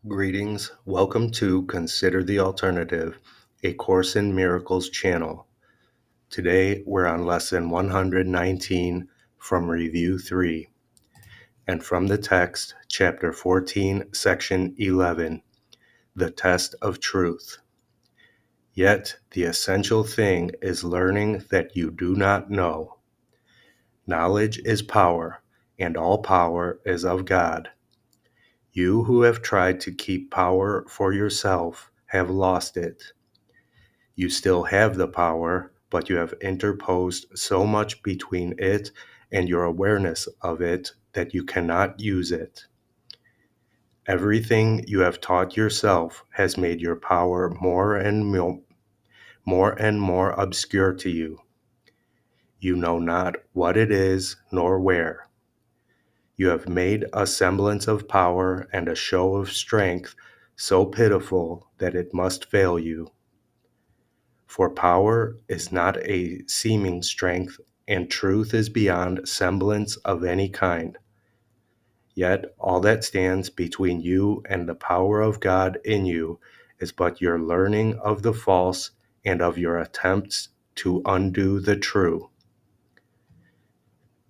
Greetings. Welcome to Consider the Alternative, a Course in Miracles channel. Today we're on Lesson 119 from Review 3, and from the text, Chapter 14, Section 11, The Test of Truth. Yet the essential thing is learning that you do not know. Knowledge is power, and all power is of God. You who have tried to keep power for yourself have lost it. You still have the power, but you have interposed so much between it and your awareness of it that you cannot use it. Everything you have taught yourself has made your power more and more obscure to you. You know not what it is nor where. You have made a semblance of power and a show of strength so pitiful that it must fail you. For power is not a seeming strength, and truth is beyond semblance of any kind. Yet all that stands between you and the power of God in you is but your learning of the false and of your attempts to undo the true.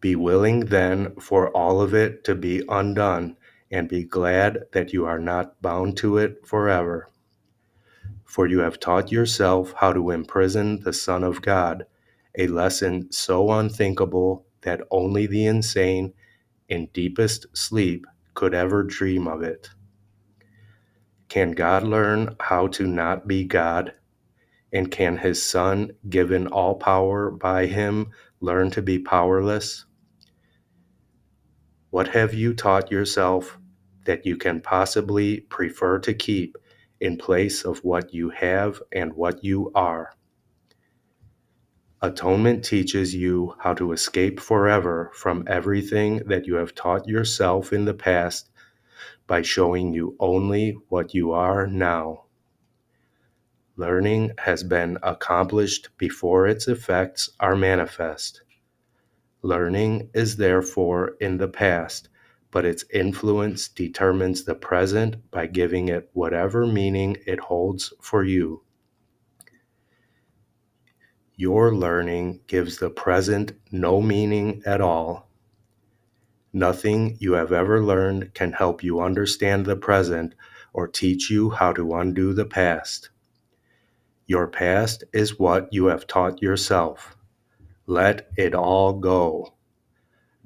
Be willing then for all of it to be undone, and be glad that you are not bound to it forever. For you have taught yourself how to imprison the Son of God, a lesson so unthinkable that only the insane in deepest sleep could ever dream of it. Can God learn how to not be God? And can his Son, given all power by him, learn to be powerless? What have you taught yourself that you can possibly prefer to keep in place of what you have and what you are? Atonement teaches you how to escape forever from everything that you have taught yourself in the past by showing you only what you are now. Learning has been accomplished before its effects are manifest. Learning is therefore in the past, but its influence determines the present by giving it whatever meaning it holds for you. Your learning gives the present no meaning at all. Nothing you have ever learned can help you understand the present or teach you how to undo the past. Your past is what you have taught yourself. Let it all go.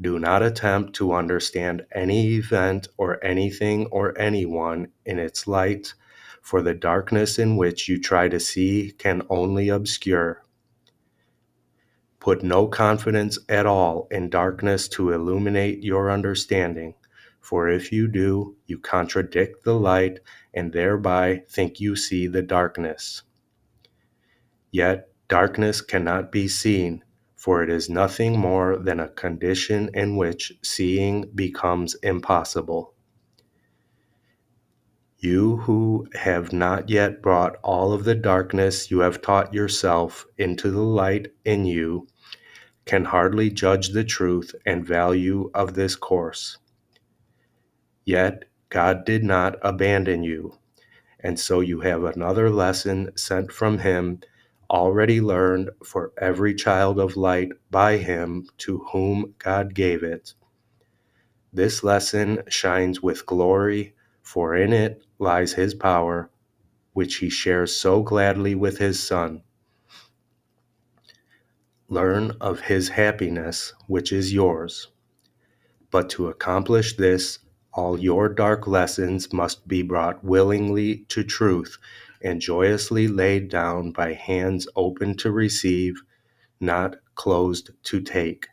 Do not attempt to understand any event or anything or anyone in its light, for the darkness in which you try to see can only obscure. Put no confidence at all in darkness to illuminate your understanding, for if you do, you contradict the light and thereby think you see the darkness. Yet darkness cannot be seen, for it is nothing more than a condition in which seeing becomes impossible. You who have not yet brought all of the darkness you have taught yourself into the light in you can hardly judge the truth and value of this course. Yet God did not abandon you, and so you have another lesson sent from him, already learned for every child of light by him to whom God gave it. This lesson shines with glory, for in it lies his power, which he shares so gladly with his Son. Learn of his happiness, which is yours. But to accomplish this, all your dark lessons must be brought willingly to truth and joyously laid down by hands open to receive, not closed to take.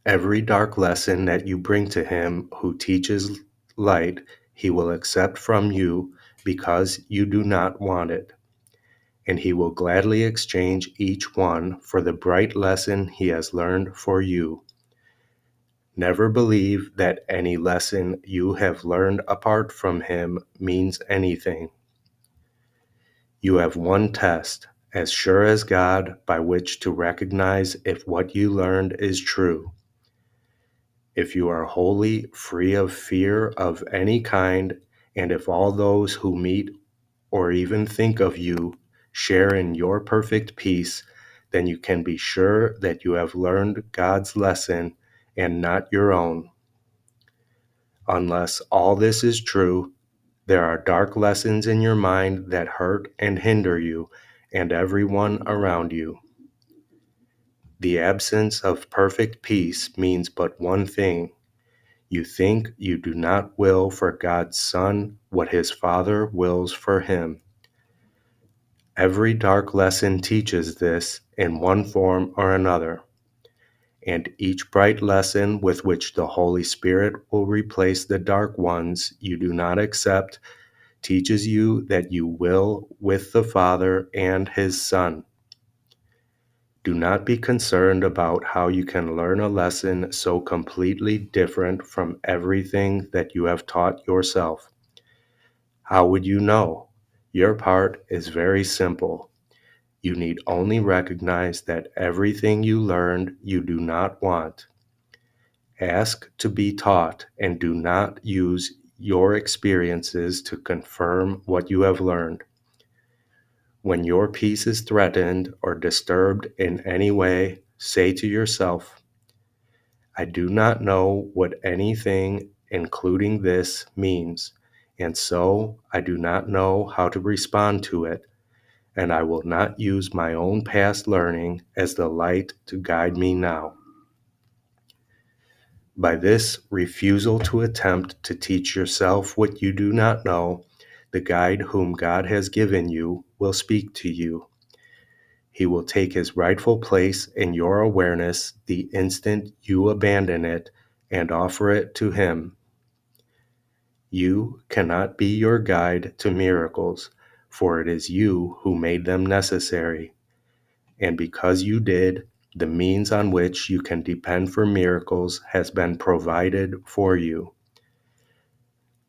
Every dark lesson that you bring to him who teaches light, he will accept from you because you do not want it. And he will gladly exchange each one for the bright lesson he has learned for you. Never believe that any lesson you have learned apart from him means anything. You have one test, as sure as God, by which to recognize if what you learned is true. If you are wholly free of fear of any kind, and if all those who meet or even think of you share in your perfect peace, then you can be sure that you have learned God's lesson and not your own. Unless all this is true, there are dark lessons in your mind that hurt and hinder you and everyone around you. The absence of perfect peace means but one thing. You think you do not will for God's Son what his Father wills for him. Every dark lesson teaches this in one form or another, and each bright lesson with which the Holy Spirit will replace the dark ones you do not accept teaches you that you will with the Father and his Son. Do not be concerned about how you can learn a lesson so completely different from everything that you have taught yourself. How would you know? Your part is very simple. You need only recognize that everything you learned you do not want. Ask to be taught and do not use your experiences to confirm what you have learned. When your peace is threatened or disturbed in any way, say to yourself, I do not know what anything, including this, means, and so I do not know how to respond to it, and I will not use my own past learning as the light to guide me now. By this refusal to attempt to teach yourself what you do not know, the guide whom God has given you will speak to you. He will take his rightful place in your awareness the instant you abandon it and offer it to him. You cannot be your guide to miracles, for it is you who made them necessary. And because you did, the means on which you can depend for miracles has been provided for you.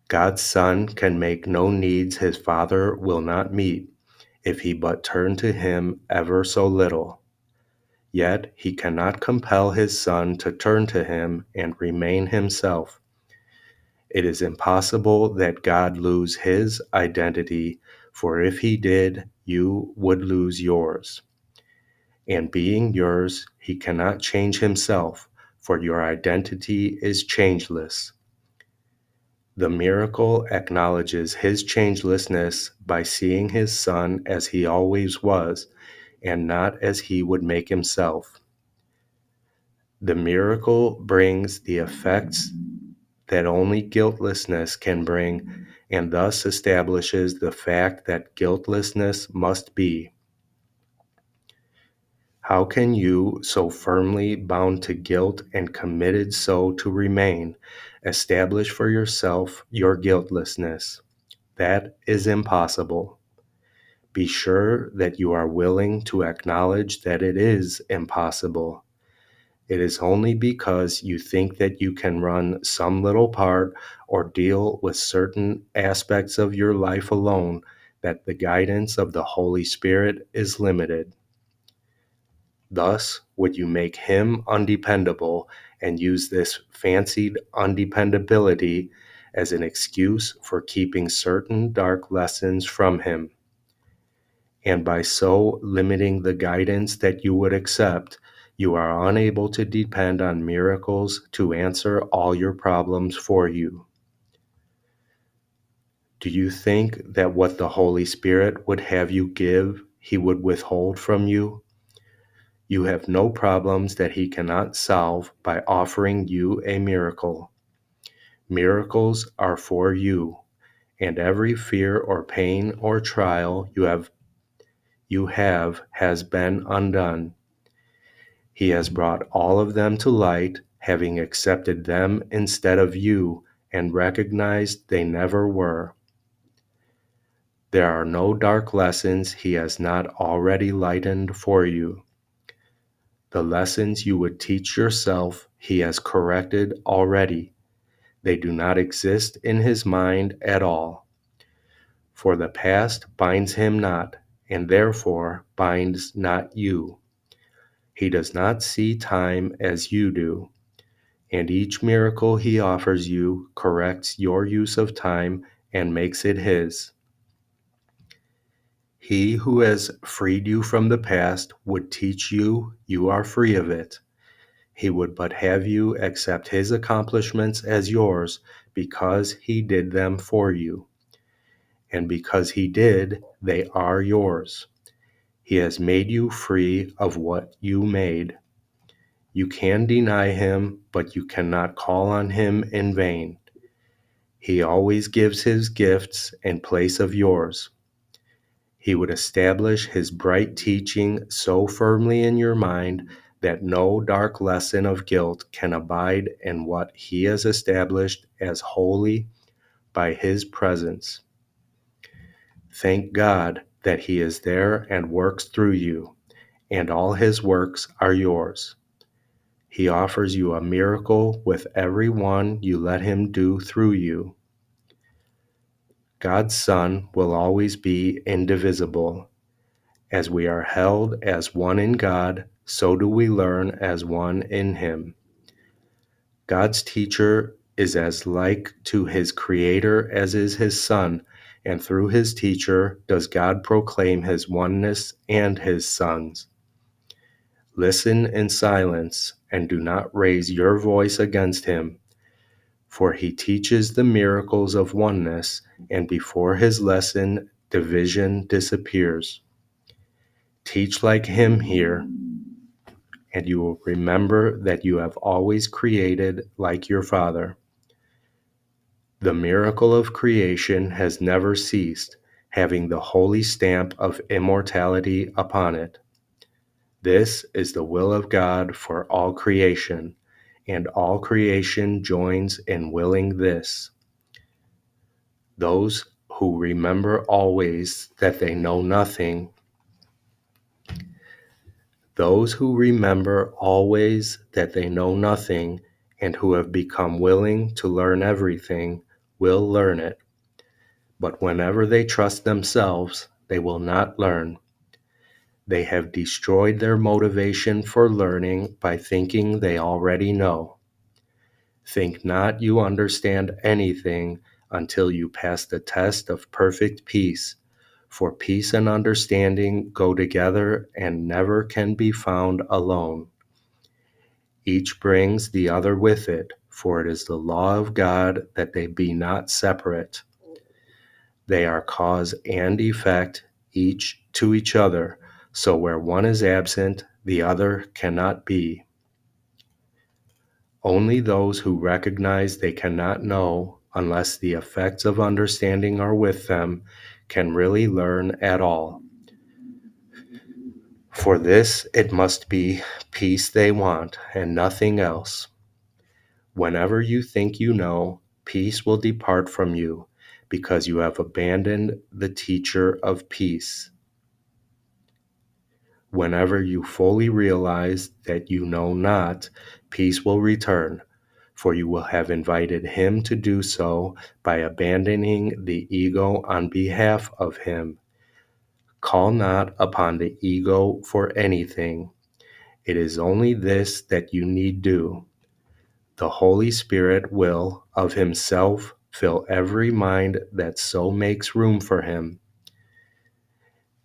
God's Son can make no needs his Father will not meet, if he but turn to him ever so little. Yet he cannot compel his Son to turn to him and remain himself. It is impossible that God lose his identity, for if he did, you would lose yours. And being yours, he cannot change himself, for your identity is changeless. The miracle acknowledges his changelessness by seeing his Son as he always was, and not as he would make himself. The miracle brings the effects that only guiltlessness can bring, and thus establishes the fact that guiltlessness must be. How can you, so firmly bound to guilt and committed so to remain, establish for yourself your guiltlessness? That is impossible. Be sure that you are willing to acknowledge that it is impossible. It is only because you think that you can run some little part or deal with certain aspects of your life alone that the guidance of the Holy Spirit is limited. Thus, would you make him undependable and use this fancied undependability as an excuse for keeping certain dark lessons from him? And by so limiting the guidance that you would accept, you are unable to depend on miracles to answer all your problems for you. Do you think that what the Holy Spirit would have you give, he would withhold from you? You have no problems that he cannot solve by offering you a miracle. Miracles are for you, and every fear or pain or trial you have has been undone. He has brought all of them to light, having accepted them instead of you and recognized they never were. There are no dark lessons he has not already lightened for you. The lessons you would teach yourself he has corrected already. They do not exist in his mind at all. For the past binds him not, and therefore binds not you. He does not see time as you do. and each miracle he offers you corrects your use of time and makes it his. He who has freed you from the past would teach you you are free of it. He would but have you accept his accomplishments as yours because he did them for you. And because he did, they are yours. He has made you free of what you made. You can deny him, but you cannot call on him in vain. He always gives his gifts in place of yours. He would establish his bright teaching so firmly in your mind that no dark lesson of guilt can abide in what he has established as holy by his presence. Thank God that he is there and works through you, and all his works are yours. He offers you a miracle with every one you let him do through you. God's Son will always be indivisible. As we are held as one in God, so do we learn as one in him. God's teacher is as like to his Creator as is his Son, and through his teacher does God proclaim his oneness and his Son's. Listen in silence and do not raise your voice against him, for he teaches the miracles of oneness, and before his lesson, division disappears. Teach like him here, and you will remember that you have always created like your Father. The miracle of creation has never ceased, having the holy stamp of immortality upon it. This is the will of God for all creation, and all creation joins in willing this. Those who remember always that they know nothing, those who remember always that they know nothing, and who have become willing to learn everything, will learn it. But whenever they trust themselves, they will not learn. They have destroyed their motivation for learning by thinking they already know. Think not you understand anything until you pass the test of perfect peace, for peace and understanding go together and never can be found alone. Each brings the other with it, for it is the law of God that they be not separate. They are cause and effect each to each other, so where one is absent, the other cannot be. Only those who recognize they cannot know, unless the effects of understanding are with them, can really learn at all. For this it must be peace they want, and nothing else. Whenever you think you know, peace will depart from you, because you have abandoned the teacher of peace. Whenever you fully realize that you know not, peace will return, for you will have invited him to do so by abandoning the ego on behalf of him. Call not upon the ego for anything. It is only this that you need do. The Holy Spirit will, of himself, fill every mind that so makes room for him.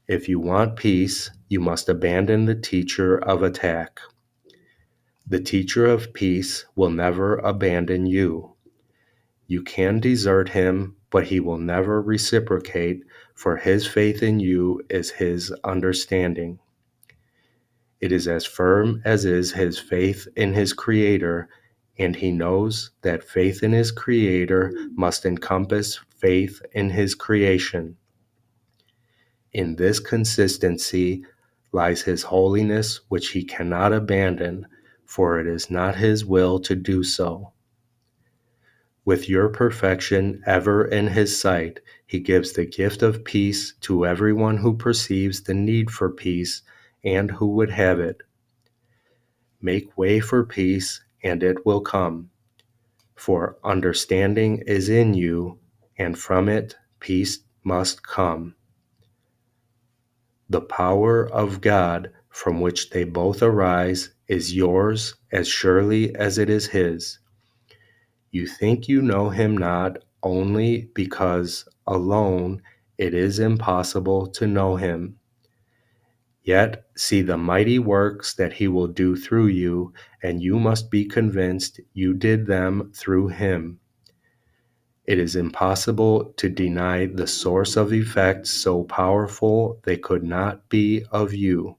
If you want peace, you must abandon the teacher of attack. The teacher of peace will never abandon you. You can desert him, but he will never reciprocate, for his faith in you is his understanding. It is as firm as is his faith in his Creator, and he knows that faith in his Creator must encompass faith in his creation. In this consistency lies his holiness, which he cannot abandon, for it is not his will to do so. With your perfection ever in his sight, he gives the gift of peace to everyone who perceives the need for peace and who would have it. Make way for peace, and it will come. For understanding is in you, and from it peace must come. The power of God, from which they both arise, is yours as surely as it is his. You think you know him not only because alone it is impossible to know him. Yet see the mighty works that he will do through you, and you must be convinced you did them through him. It is impossible to deny the source of effects so powerful they could not be of you.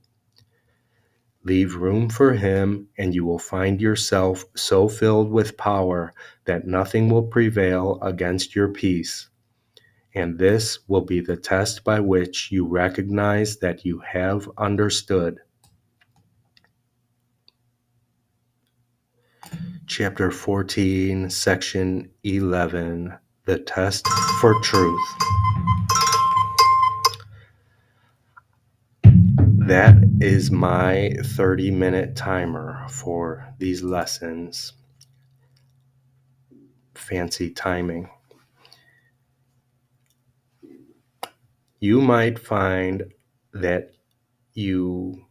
Leave room for him, and you will find yourself so filled with power that nothing will prevail against your peace. And this will be the test by which you recognize that you have understood. Chapter 14, Section 11, The Test for Truth. That is my 30-minute timer for these lessons. Fancy timing. You might find that you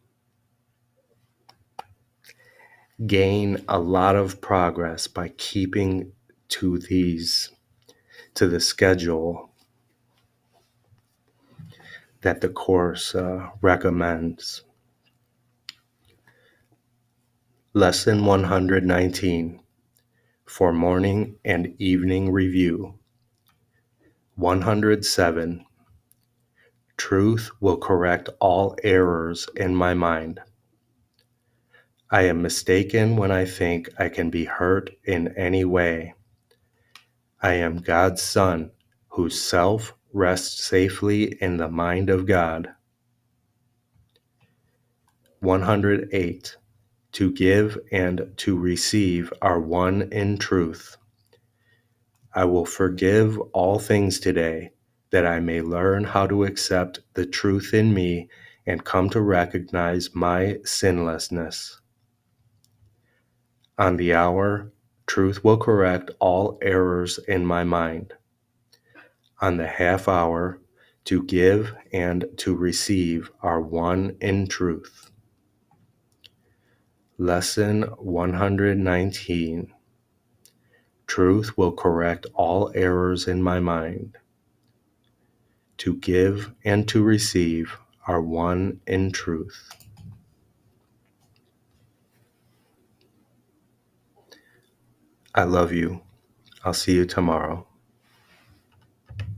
gain a lot of progress by keeping to the schedule that the course recommends. Lesson 119 for morning and evening review. 107. Truth will correct all errors in my mind. I am mistaken when I think I can be hurt in any way. I am God's son, whose self rests safely in the mind of God. 108. To give and to receive are one in truth. I will forgive all things today, that I may learn how to accept the truth in me and come to recognize my sinlessness. On the hour, truth will correct all errors in my mind. On the half hour, to give and to receive are one in truth. Lesson 119. Truth will correct all errors in my mind. To give and to receive are one in truth. I love you. I'll see you tomorrow.